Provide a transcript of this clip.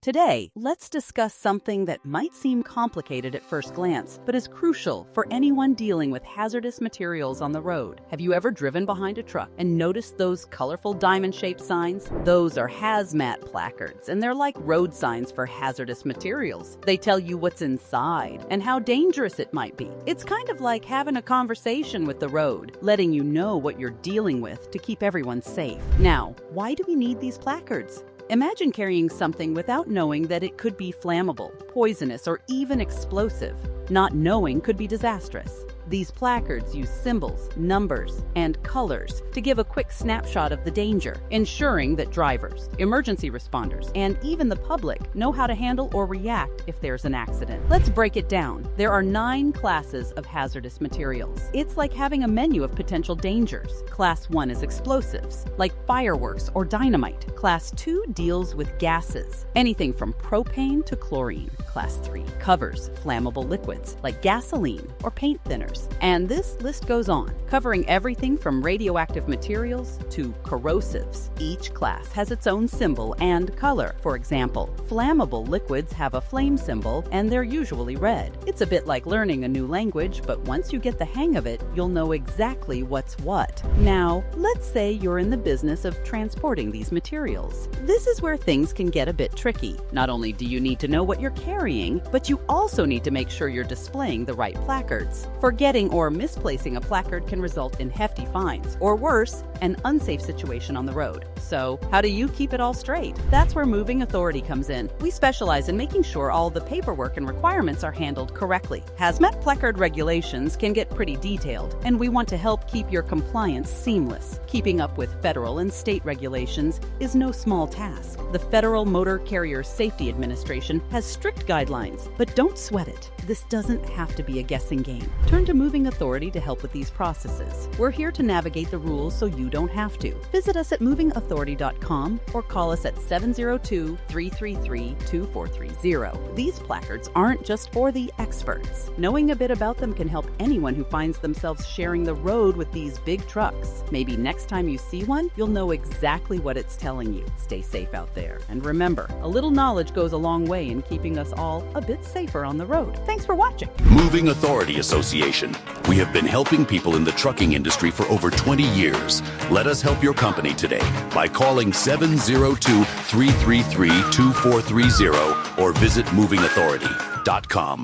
Today, let's discuss something that might seem complicated at first glance, but is crucial for anyone dealing with hazardous materials on the road. Have you ever driven behind a truck and noticed those colorful diamond-shaped signs? Those are hazmat placards, and they're like road signs for hazardous materials. They tell you what's inside and how dangerous it might be. It's kind of like having a conversation with the road, letting you know what you're dealing with to keep everyone safe. Now, why do we need these placards? Imagine carrying something without knowing that it could be flammable, poisonous, or even explosive. Not knowing could be disastrous. These placards use symbols, numbers, and colors to give a quick snapshot of the danger, ensuring that drivers, emergency responders, and even the public know how to handle or react if there's an accident. Let's break it down. There are 9 classes of hazardous materials. It's like having a menu of potential dangers. Class 1 is explosives, like fireworks or dynamite. Class 2 deals with gases, anything from propane to chlorine. Class 3 covers flammable liquids, like gasoline or paint thinners. And this list goes on, covering everything from radioactive materials to corrosives. Each class has its own symbol and color. For example, flammable liquids have a flame symbol, and they're usually red. It's a bit like learning a new language, but once you get the hang of it, you'll know exactly what's what. Now, let's say you're in the business of transporting these materials. This is where things can get a bit tricky. Not only do you need to know what you're carrying, but you also need to make sure you're displaying the right placards. Forgetting or misplacing a placard can result in hefty fines, or worse, an unsafe situation on the road. So, how do you keep it all straight? That's where Moving Authority comes in. We specialize in making sure all the paperwork and requirements are handled correctly. Hazmat placard regulations can get pretty detailed, and we want to help keep your compliance seamless. Keeping up with federal and state regulations is no small task. The Federal Motor Carrier Safety Administration has strict guidelines, but don't sweat it. This doesn't have to be a guessing game. Turn to Moving Authority to help with these processes. We're here to navigate the rules so you don't have to. Visit us at movingauthority.com or call us at 702-333-2430. These placards aren't just for the experts. Knowing a bit about them can help anyone who finds themselves sharing the road with these big trucks. Maybe next time you see one, you'll know exactly what it's telling you. Stay safe out there. And remember, a little knowledge goes a long way in keeping us all a bit safer on the road. Thanks for watching. Moving Authority Association. We have been helping people in the trucking industry for over 20 years. Let us help your company today by calling 702-333-2430 or visit movingauthority.com.